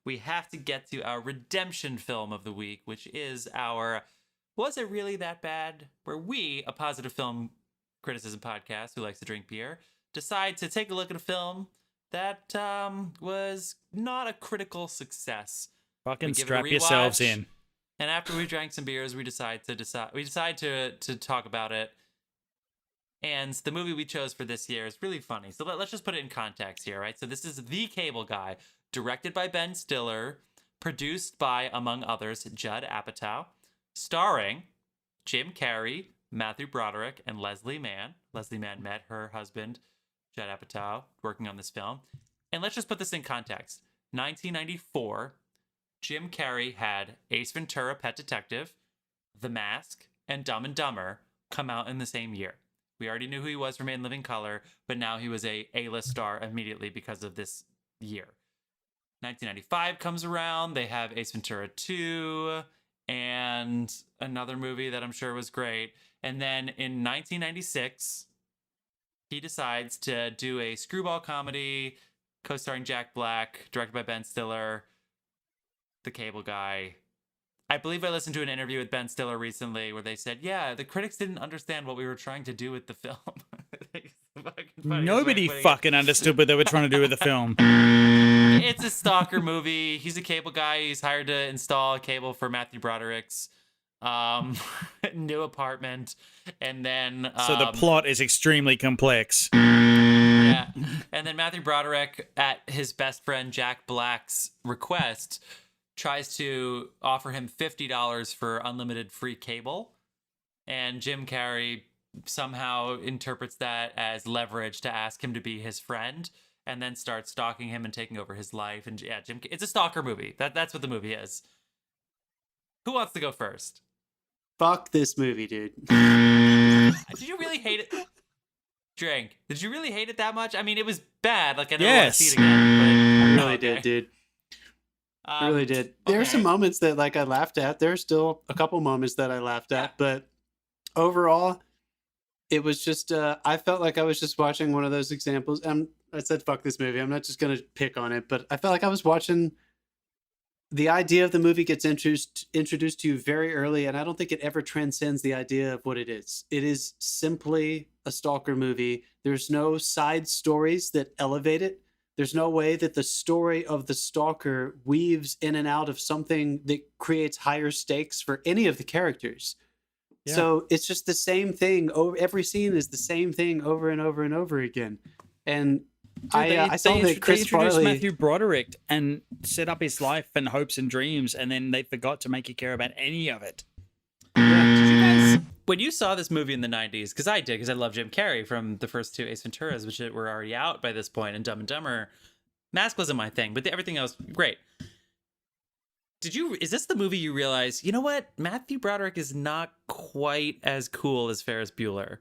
we have to get to our redemption film of the week, which is our Was It Really That Bad? Where we, a positive film criticism podcast who likes to drink beer, decide to take a look at a film that was not a critical success. Fucking strap yourselves in. And after we drank some beers, we decide to talk about it. And the movie we chose for this year is really funny. So let's just put it in context here, right? So this is The Cable Guy, directed by Ben Stiller, produced by, among others, Judd Apatow, starring Jim Carrey, Matthew Broderick, and Leslie Mann. Leslie Mann met her husband, Judd Apatow, working on this film. And let's just put this in context. 1994, Jim Carrey had Ace Ventura: Pet Detective, The Mask, and Dumb and Dumber come out in the same year. We already knew who he was from In Living Color, but now he was a A-list star immediately because of this year. 1995 comes around. They have Ace Ventura 2 and another movie that I'm sure was great. And then in 1996, he decides to do a screwball comedy co-starring Jack Black, directed by Ben Stiller, The Cable Guy. I believe I listened to an interview with Ben Stiller recently where they said, yeah, the critics didn't understand what we were trying to do with the film. Nobody fucking understood what they were trying to do with the film. It's a stalker movie. He's a cable guy. He's hired to install a cable for Matthew Broderick's new apartment. And then... so the plot is extremely complex. Yeah. And then Matthew Broderick, at his best friend Jack Black's request, tries to offer him $50 for unlimited free cable. And Jim Carrey somehow interprets that as leverage to ask him to be his friend, and then starts stalking him and taking over his life. And yeah, it's a stalker movie. That's what the movie is. Who wants to go first? Fuck this movie, dude. Did you really hate it? Drink. Did you really hate it that much? I mean, it was bad. Like, I don't want to see it again. But... I really did, dude. I really did. There are some moments that like I laughed at. There's still a couple moments that I laughed at, but overall, it was just I felt like I was just watching one of those examples. I said fuck this movie. I'm not just gonna pick on it, but I felt like I was watching. The idea of the movie gets introduced to you very early, and I don't think it ever transcends the idea of what it is. It is simply a stalker movie. There's no side stories that elevate it. There's no way that the story of the stalker weaves in and out of something that creates higher stakes for any of the characters. Yeah. So it's just the same thing. Every scene is the same thing over and over and over again. And dude, I saw that Chris Farley... Matthew Broderick and set up his life and hopes and dreams, and then they forgot to make you care about any of it. Yeah. Did you guys... When you saw this movie in the 90s, because I did, because I love Jim Carrey from the first two Ace Venturas, which were already out by this point, and Dumb and Dumber. Mask wasn't my thing, but everything else, great. Is this the movie you realize, you know what? Matthew Broderick is not quite as cool as Ferris Bueller.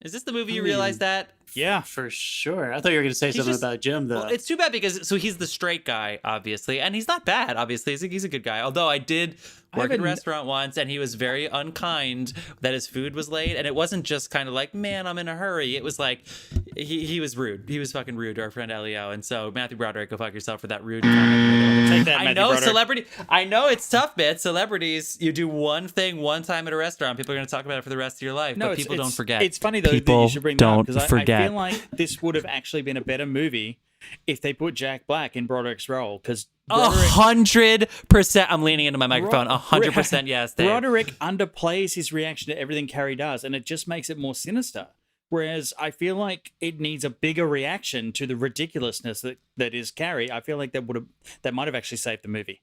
Is this the movie you realize that? Yeah, for sure. I thought you were going to say something about Jim, though. Well, it's too bad because he's the straight guy, obviously, and he's not bad, obviously. He's a good guy. Although I did work in a restaurant once, and he was very unkind that his food was late, and it wasn't just kind of like, man, I'm in a hurry. It was like, he was rude. He was fucking rude to our friend Elio, and so Matthew Broderick, go fuck yourself for that rude comment. Take that, Matthew Broderick. I know it's tough, man. Celebrities, you do one thing one time at a restaurant, people are going to talk about it for the rest of your life, but people don't forget. It's funny, though, that you should bring that up, because I feel like this would have actually been a better movie if they put Jack Black in Broderick's role, because 100%. I'm leaning into my microphone. 100% yes. Dave. Broderick underplays his reaction to everything Carrey does, and it just makes it more sinister. Whereas I feel like it needs a bigger reaction to the ridiculousness that is Carrey. I feel like that might have actually saved the movie.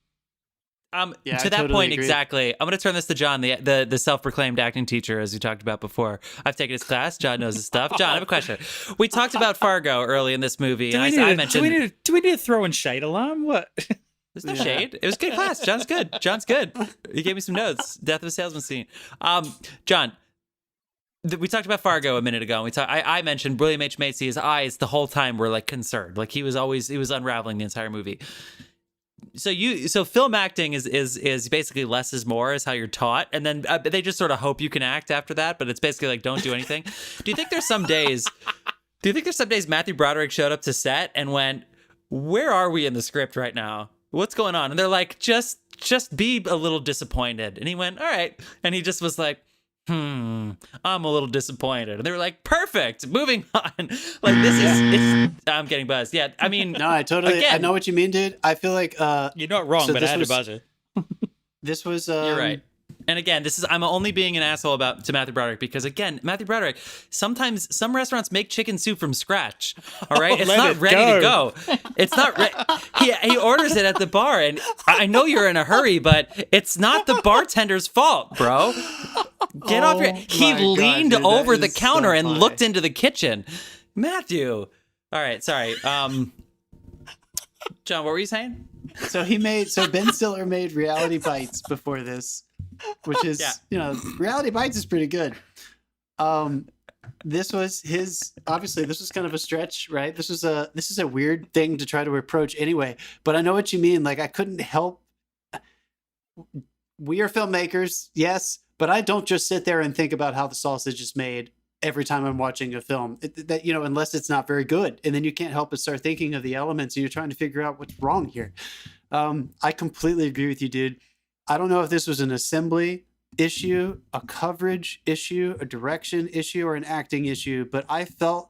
Yeah, to that point, exactly. I'm going to turn this to John, the self-proclaimed acting teacher, as we talked about before. I've taken his class. John knows his stuff. John, I have a question. We talked about Fargo early in this movie, and I mentioned... Do we need to throw in shade alarm? What? There's no shade. It was a good class. John's good. John's good. He gave me some notes. Death of a Salesman scene. John, we talked about Fargo a minute ago, and I mentioned William H. Macy's eyes the whole time were like concerned. Like he was unraveling the entire movie. So film acting is basically less is more, is how you're taught, and then they just sort of hope you can act after that, but it's basically like don't do anything. Do you think there's some days Matthew Broderick showed up to set and went, where are we in the script right now? What's going on? And they're like, just be a little disappointed. And he went, all right. And he just was like, I'm a little disappointed. And they were like, perfect, moving on. Like, I'm getting buzzed. Yeah, I mean, no, I know what you mean, dude. I feel like you're not wrong, but I had to buzz it. This was you're right. And again, I'm only being an asshole to Matthew Broderick because, again, Matthew Broderick, sometimes some restaurants make chicken soup from scratch. All right, it's not ready to go. It's not ready. He orders it at the bar, and I know you're in a hurry, but it's not the bartender's fault, bro. Get off your. He leaned over the counter and looked into the kitchen. Matthew. All right, sorry. John, what were you saying? So Ben Stiller made Reality Bites before this, which is, Reality Bites is pretty good. This was obviously this was kind of a stretch, right? This is a weird thing to try to approach anyway, but I know what you mean. Like, I couldn't help. We are filmmakers, yes, but I don't just sit there and think about how the sausage is made every time I'm watching a film, unless it's not very good. And then you can't help but start thinking of the elements and you're trying to figure out what's wrong here. I completely agree with you, dude. I don't know if this was an assembly issue, a coverage issue, a direction issue, or an acting issue, but I felt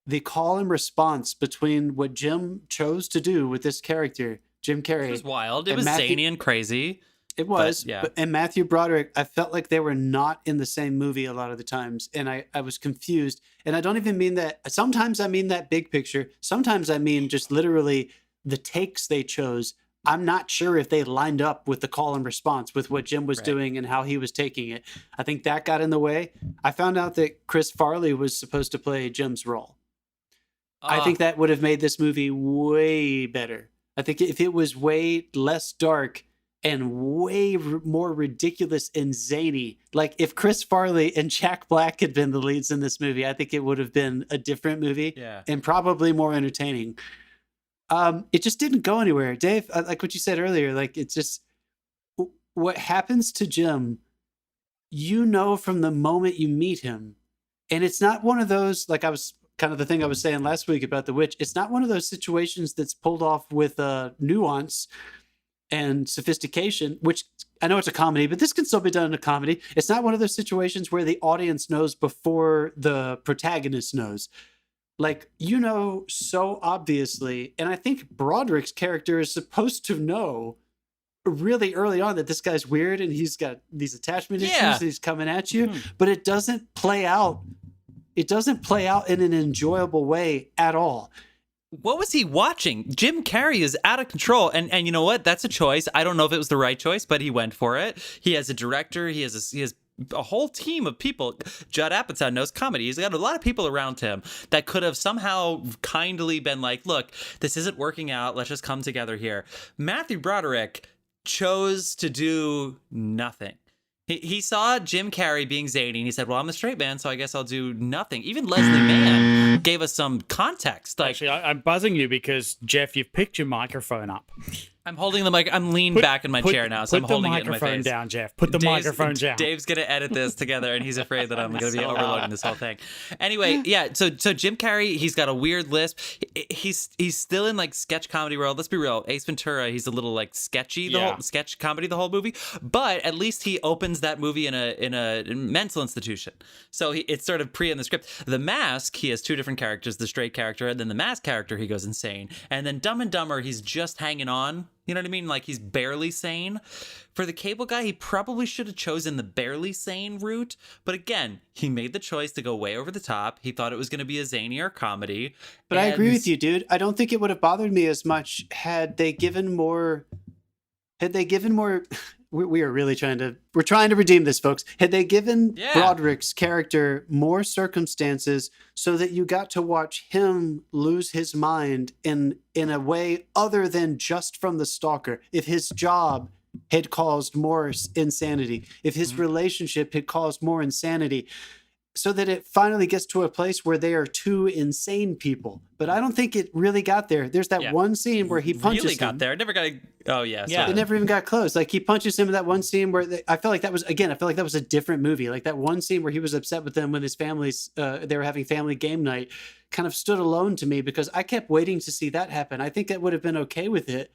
the call and response between what Jim chose to do with this character, Jim Carrey. It was wild. It was zany and crazy. It was, and Matthew Broderick, I felt like they were not in the same movie a lot of the times, and I was confused. And I don't even mean that. Sometimes I mean that big picture. Sometimes I mean just literally the takes they chose. I'm not sure if they lined up with the call and response with what Jim was doing and how he was taking it. I think that got in the way. I found out that Chris Farley was supposed to play Jim's role. I think that would have made this movie way better. I think if it was way less dark and way more ridiculous and zany. Like, if Chris Farley and Jack Black had been the leads in this movie, I think it would have been a different movie and probably more entertaining. It just didn't go anywhere. Dave, like what you said earlier, like, it's just what happens to Jim, from the moment you meet him. And it's not one of those, like, I was kind of the thing I was saying last week about The Witch. It's not one of those situations that's pulled off with nuance and sophistication, which I know it's a comedy, but this can still be done in a comedy. It's not one of those situations where the audience knows before the protagonist knows. Like, so obviously, and I think Broderick's character is supposed to know really early on that this guy's weird and he's got these attachment issues and he's coming at you, but it doesn't play out. It doesn't play out in an enjoyable way at all. What was he watching? Jim Carrey is out of control. And you know what? That's a choice. I don't know if it was the right choice, but he went for it. He has a director. He has a whole team of people. Judd Apatow knows comedy. He's got a lot of people around him that could have somehow kindly been like, look, this isn't working out. Let's just come together here. Matthew Broderick chose to do nothing. He saw Jim Carrey being zany and he said, well, I'm a straight man, so I guess I'll do nothing. Even Leslie Mann gave us some context. Like, actually, I'm buzzing you because, Jeff, you've picked your microphone up. I'm holding the mic. I'm leaned back in my chair now, so I'm holding it in my face. Put the microphone down, Jeff. Put the microphone down. Dave's going to edit this together, and he's afraid that I'm going to be overloading this whole thing. Anyway, so Jim Carrey, he's got a weird lisp. He's still in, like, sketch comedy world. Let's be real. Ace Ventura, he's a little, like, sketchy, whole sketch comedy the whole movie. But at least he opens that movie in a mental institution. So it's sort of pre in the script. The Mask, he has two different characters, the straight character, and then the Mask character, he goes insane. And then Dumb and Dumber, he's just hanging on. You know what I mean? Like, he's barely sane. For the Cable Guy, he probably should have chosen the barely sane route. But again, he made the choice to go way over the top. He thought it was going to be a zanier comedy. But I agree with you, dude. I don't think it would have bothered me as much had they given more... We are really we're trying to redeem this, folks. Had they given Broderick's character more circumstances so that you got to watch him lose his mind in a way other than just from the stalker, if his job had caused more insanity, if his relationship had caused more insanity, so that it finally gets to a place where they are two insane people. But I don't think it really got there. There's that one scene where he punches really him. got there. It never got. It never even got close. Like, he punches him in that one scene where I felt like that was a different movie. Like, that one scene where he was upset with them when his family's they were having family game night. kind of stood alone to me because I kept waiting to see that happen. I think that would have been okay with it,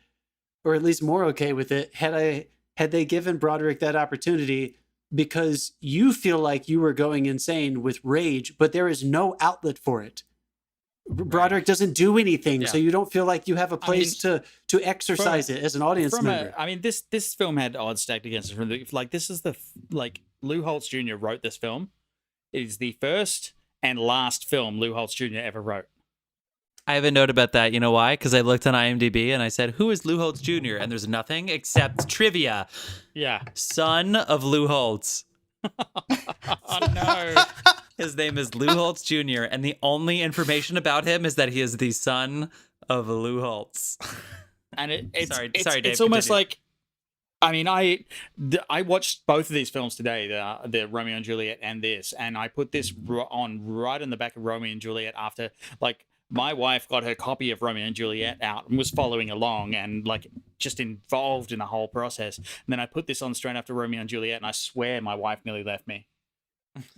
or at least more okay with it, had they given Broderick that opportunity, because you feel like you were going insane with rage, but there is no outlet for it. Broderick doesn't do anything, so you don't feel like you have a place to exercise it as an audience member. This film had odds stacked against it. Like, this is Lou Holtz Jr. wrote this film. It is the first and last film Lou Holtz Jr. ever wrote. I have a note about that. You know why? Because I looked on IMDb and I said, who is Lou Holtz Jr.? And there's nothing except trivia. Yeah. Son of Lou Holtz. Oh, no. His name is Lou Holtz Jr., and the only information about him is that he is the son of Lou Holtz. And sorry, Dave, it's almost continue. like, I mean, I watched both of these films today, the Romeo and Juliet and this, and I put this on right in the back of Romeo and Juliet after, like, my wife got her copy of Romeo and Juliet out and was following along and, like, just involved in the whole process. And then I put this on straight after Romeo and Juliet, and I swear my wife nearly left me.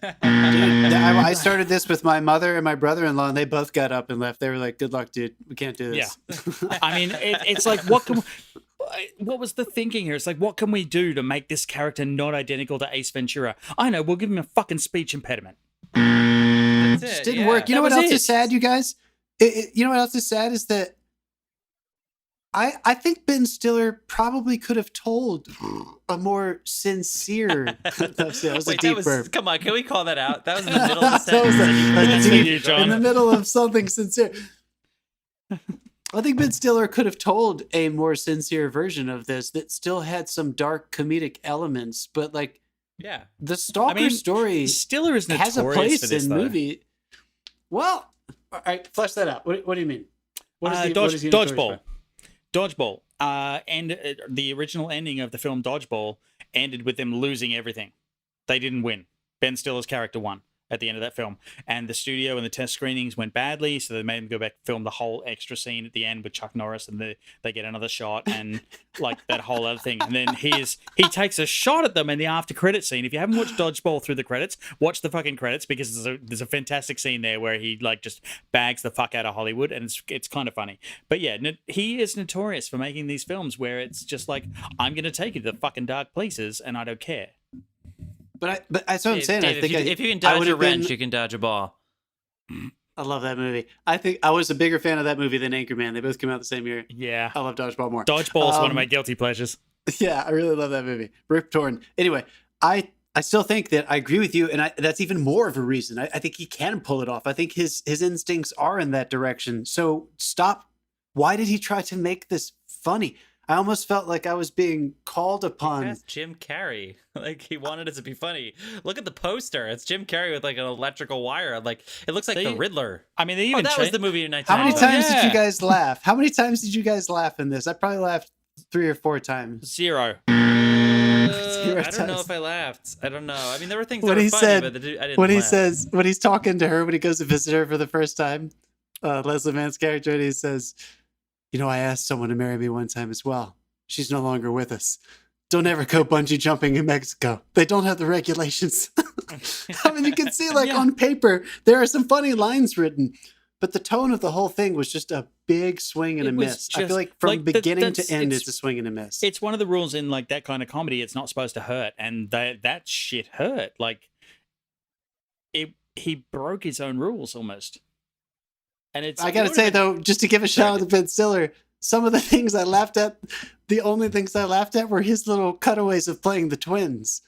Dude, I started this with my mother and my brother-in-law, and they both got up and left. They were like, "Good luck, dude. We can't do this." Yeah. I mean, it's like, what was the thinking here? It's like, what can we do to make this character not identical to Ace Ventura? I know, we'll give him a fucking speech impediment. That's Just it, didn't work. You know what else is sad, you guys? You know what else is sad is that I think Ben Stiller probably could have told a more sincere. That was a deep burp. Come on, can we call that out? That was in the middle of the That was sentence. in the middle of something sincere. I think Ben Stiller could have told a more sincere version of this that still had some dark comedic elements, but like, yeah, the Stalker story Stiller is has a notorious place for this, in though. movie. Well, all right, flesh that out. What do you mean? What is he notorious Dodgeball. for? Dodgeball. And the original ending of the film Dodgeball ended with them losing everything. They didn't win. Ben Stiller's character won at the end of that film. And the studio and the test screenings went badly, so they made him go back and film the whole extra scene at the end with Chuck Norris, and they get another shot and like that whole other thing. And then he takes a shot at them in the after credit scene. If you haven't watched Dodgeball through the credits, watch the fucking credits, because there's a fantastic scene there where he like just bags the fuck out of Hollywood, and it's kind of funny. But yeah, he is notorious for making these films where it's just like, I'm going to take you to the fucking dark places and I don't care. But that's what I'm saying. Dave, I think if you can dodge a wrench, you can dodge a ball. I love that movie. I think I was a bigger fan of that movie than Anchorman. They both came out the same year. Yeah. I love Dodgeball more. Dodgeball is one of my guilty pleasures. Yeah, I really love that movie. Rip Torn. Anyway, I still think that I agree with you, and that's even more of a reason. I think he can pull it off. I think his instincts are in that direction. So stop. Why did he try to make this funny? I almost felt like I was being called upon. That's Jim Carrey. Like, he wanted it to be funny. Look at the poster. It's Jim Carrey with like an electrical wire. Like, it looks like the Riddler. I mean, they even that was the movie in How many 1991. times did you guys laugh? How many times did you guys laugh in this? I probably laughed 3 or 4 times. 0. I don't know if I laughed. I don't know. I mean, there were things that were funny, but I didn't when he laugh. says, when he's talking to her, when he goes to visit her for the first time, Leslie Mann's character, and he says, "You know, I asked someone to marry me one time as well. She's no longer with us. Don't ever go bungee jumping in Mexico. They don't have the regulations." I mean, you can see, like, on paper, there are some funny lines written, but the tone of the whole thing was just a big swing and a miss. I feel like from beginning to end, it's a swing and a miss. It's one of the rules in like that kind of comedy. It's not supposed to hurt, and that shit hurt. Like, he broke his own rules almost. And it's. I gotta say though, just to give a shout out to Ben Stiller, some of the things I laughed at, the only things I laughed at were his little cutaways of playing the twins.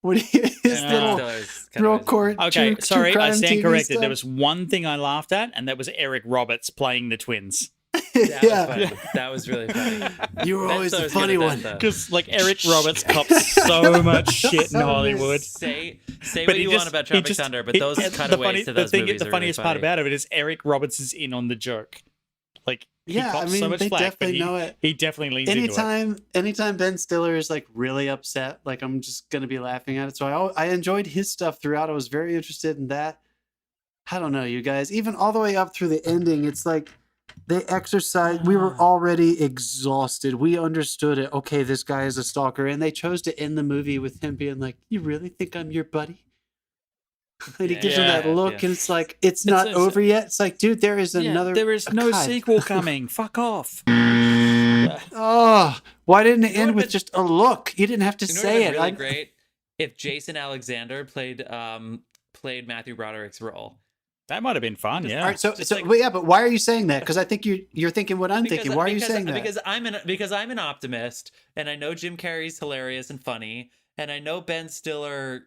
When his little real court. Okay, sorry, true I crime stand TV corrected. stuff. There was one thing I laughed at, and that was Eric Roberts playing the twins. That was really funny. You were Ben always the Stiller's funny good at one. that, though. Because like Eric Roberts cops so much shit in Hollywood. Say But what he you just- want about he Tropic just- Thunder, but he- those and cutaways to those movies the are funniest really part funny. about it is Eric Roberts is in on the joke. Like, he Yeah, I cops mean, so much they flack, but definitely know it. he definitely leans into it. Anytime Ben Stiller is like really upset, like I'm just gonna be laughing at it. So I enjoyed his stuff throughout. I was very interested in that. I don't know, you guys. Even all the way up through the ending, it's like they exercise. We were already exhausted. We understood it. Okay, this guy is a stalker, and they chose to end the movie with him being like, "You really think I'm your buddy?" And he gives him that Yeah, look, yeah. and it's like, it's not it's- over yet. It's like, dude, there is another. there is no God. sequel coming. Fuck off. Oh, why didn't it You know end what with would've just a look? You didn't have to You know say what it. really great? If Jason Alexander played Matthew Broderick's role. That might have been fun, All yeah. right, so Just but yeah, but why are you saying that? Because I think you're thinking what I'm Because- thinking. Why are you because- saying that? Because I'm an optimist, and I know Jim Carrey's hilarious and funny, and I know Ben Stiller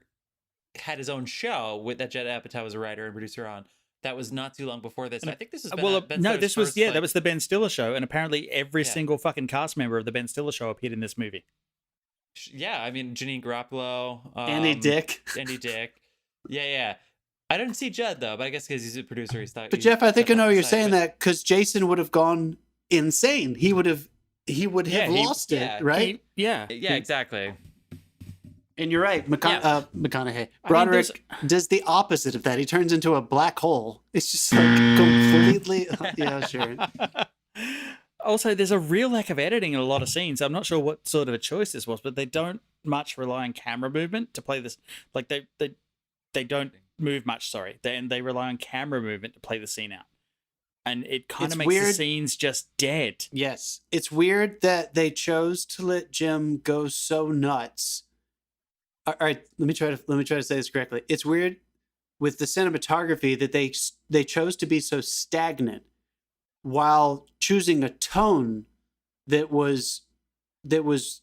had his own show with that Judd Apatow was a writer and producer on. That was not too long before this. I think this was Ben, Well, Ben no, Stiller's this was first, yeah, like- that was the Ben Stiller show, and apparently every Yeah. single fucking cast member of the Ben Stiller show appeared in this movie. Yeah, I mean Janine Garoppolo, Andy Dick. Andy Dick. Yeah. I didn't see Judd though, but I guess because he's a producer, he's thought. But Jeff, I think I know you're saying that because Jason would have gone insane. He would have lost yeah, it, right? Yeah. Yeah, exactly. And you're right, McConaughey. I mean, Broderick does the opposite of that. He turns into a black hole. It's just like completely. Yeah, sure. Also, there's a real lack of editing in a lot of scenes. I'm not sure what sort of a choice this was, but they don't much rely on camera movement to play this. Like they don't move much. Sorry, they rely on camera movement to play the scene out, and it kind It's of makes the weird. scenes just dead. Yes, it's weird that they chose to let Jim go so nuts. All right, let me try to say this correctly. It's weird with the cinematography that they chose to be so stagnant while choosing a tone that was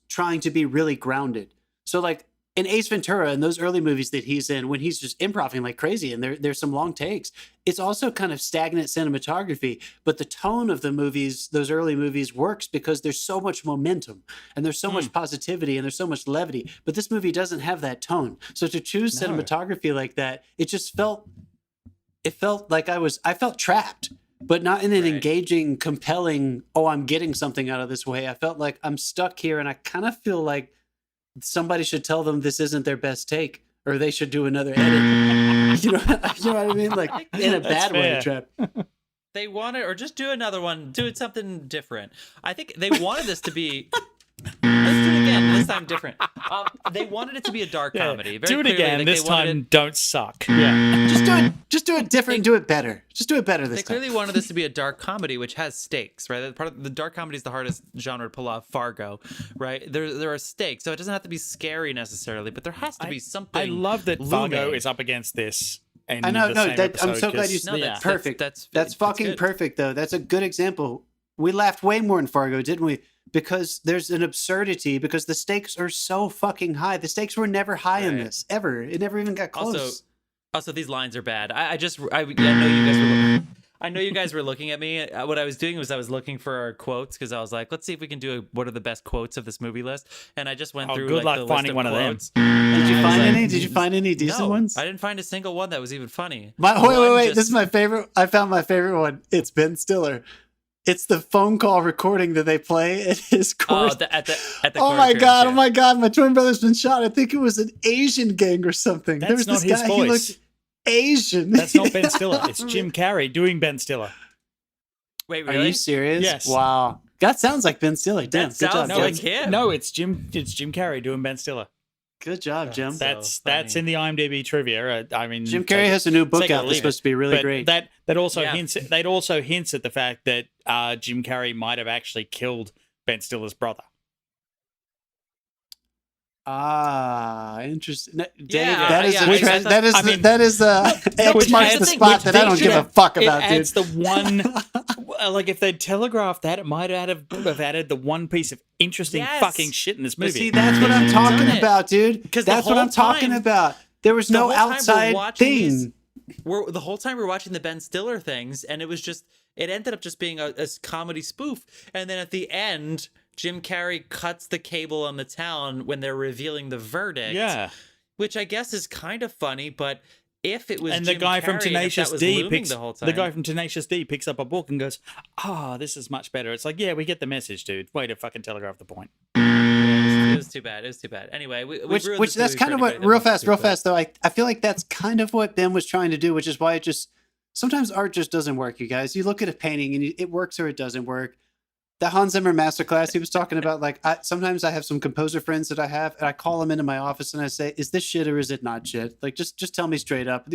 trying to be really grounded. So like in Ace Ventura and those early movies that he's in, when he's just improvising like crazy and there's some long takes, it's also kind of stagnant cinematography, but the tone of the movies, those early movies, works because there's so much momentum and there's so much positivity and there's so much levity. But this movie doesn't have that tone. So to choose No. cinematography like that, it felt like I felt trapped, but not in an Right. engaging, compelling, oh, I'm getting something out of this way. I felt like I'm stuck here, and I kind of feel like somebody should tell them this isn't their best take, or they should do another edit. you know what I mean? Like in a That's bad way, fair. Trap. They wanted, or just do another one, do it something different. I think they wanted this to be. Let's do it again. This time different. They wanted it to be a dark comedy. Very Do it clearly, again. like, This they wanted time, it- don't suck. Yeah. Just do it different. Do it better. Just do it better this They time. clearly wanted this to be a dark comedy, which has stakes, right? Part of the dark comedy is the hardest genre to pull off. Fargo, right? There are stakes, so it doesn't have to be scary necessarily, but there has to be something. I love that Fargo looming. is up against this. In I know, the no, same that, I'm episode, so glad 'cause- you No, said that's- that. Perfect. that's That's fucking good. perfect, though. That's a good example. We laughed way more in Fargo, didn't we? Because there's an absurdity, because the stakes are so fucking high. The stakes were never high in Right. this, ever. It never even got close. Also, these lines are bad. I know you guys were. I know you guys were looking at me. What I was doing was I was looking for our quotes because I was like, let's see if we can do what are the best quotes of this movie list. And I just went Oh, through. good like, luck the finding list one of them. quotes. Did you I was find like, any? Did you find any decent No, ones? I didn't find a single one that was even funny. Wait. Just- This is my favorite. I found my favorite one. It's Ben Stiller. It's the phone call recording that they play at his Oh, course. at the Oh court my appearance, god! yeah. Oh my god! My twin brother's been shot. I think it was an Asian gang or something. There was That's this not his guy. He voice. looked Asian. That's not Ben Stiller. It's Jim Carrey doing Ben Stiller. Wait, Are really? you serious? Yes. Wow. That sounds like Ben Stiller. Damn. That Good job. sounds No, Jim. like it's him. No, it's Jim Carrey doing Ben Stiller. Good job, Jim. So That's funny. in the IMDb trivia. I mean, Jim take Carrey it- has a new book take it or out that's leave supposed it. to be really but great. That also Yeah. hints at the fact that Jim Carrey might have actually killed Ben Stiller's brother. Ah, interesting. Dave, Yeah, that is yeah, a I- tre- I thought- that is I the- mean- that is X which marks adds- the which spot that I they don't should give a have- fuck It about, adds dude. the one, like if they'd telegraphed that, it might have added the one piece of interesting Yes. fucking shit in this But movie. see, that's what They I'm should've done talking it. about, dude. 'Cause the That's what whole I'm talking time- about. There was the no whole time we're outside watching thing. these- the whole time we're watching the Ben Stiller things, and it ended up just being a comedy spoof. And then at the end, Jim Carrey cuts the cable on the town when they're revealing the verdict. yeah. Which I guess is kind of funny, but if it was And Jim the guy from Carrey, and if Tenacious that was D looming picks the whole time. the guy from Tenacious D picks up a book and goes, this is much better. It's like, yeah, we get the message, dude. Way to fucking telegraph the point. It was too bad. It was too bad. Anyway, we Which ruined this that's movie kind for of what anybody that real wants to fast see it. though. I feel like that's kind of what Ben was trying to do, which is why it just sometimes art just doesn't work, you guys. You look at a painting and it works or it doesn't work. the Hans Zimmer masterclass, he was talking about like sometimes I have some composer friends that I have, and I call them into my office and I say, "Is this shit or is it not shit? Like just tell me straight up.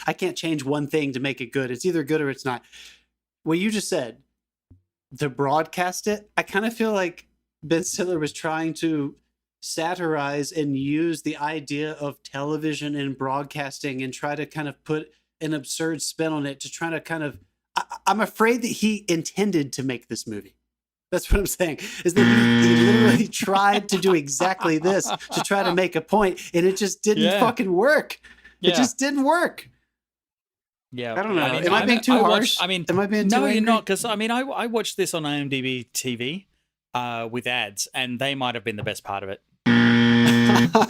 I can't change one thing to make it good. It's either good or it's not." What you just said, to broadcast it, I kind of feel like Ben Stiller was trying to satirize and use the idea of television and broadcasting and try to kind of put an absurd spin on it to try to kind of. I'm afraid that he intended to make this movie. That's what I'm saying, is that he literally tried to do exactly this to try to make a point, and it just didn't fucking work. It just didn't work. Yeah, I don't know. Am I being too harsh? Am I being too no, angry? you're not. Because I watched this on IMDb TV with ads, and they might have been the best part of it.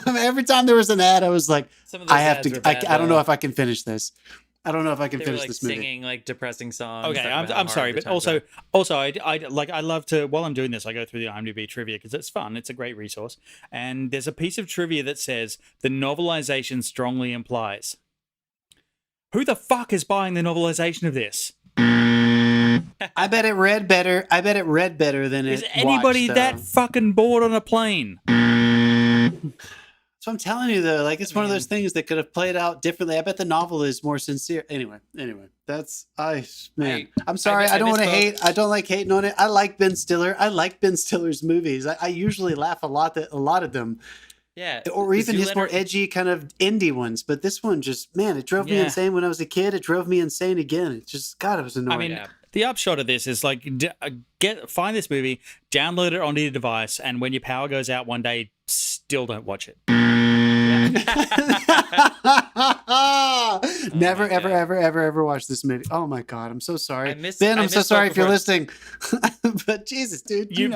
Every time there was an ad, I was like, I have ads to. were bad, I don't know if I can finish this. I don't know if I can They were finish like this movie. singing like depressing songs. Okay, talking about how I'm hard sorry, the but times also are. I love to, while I'm doing this, I go through the IMDb trivia because it's fun. It's a great resource, and there's a piece of trivia that says the novelization strongly implies. Who the fuck is buying the novelization of this? I bet it read better. I bet it read better than Is it. anybody watched, that fucking bored on a plane? So I'm telling you though, like it's one of those things that could have played out differently. I bet the novel is more sincere. Anyway, that's I'm sorry. I don't want to hate. I don't like hating on it. I like Ben Stiller. I like Ben Stiller's movies. I usually laugh a lot of them. Yeah, Or even his more edgy kind of indie ones. But this one just, man, it drove me insane when I was a kid. It drove me insane again. It just, God, it was annoying. I mean, the upshot of this is like find this movie, download it onto your device, and when your power goes out one day, still don't watch it. Never, ever watch this movie. Oh my God, I'm so sorry. I Ben, I'm so sorry if you're Misspoke listening. But Jesus, dude, You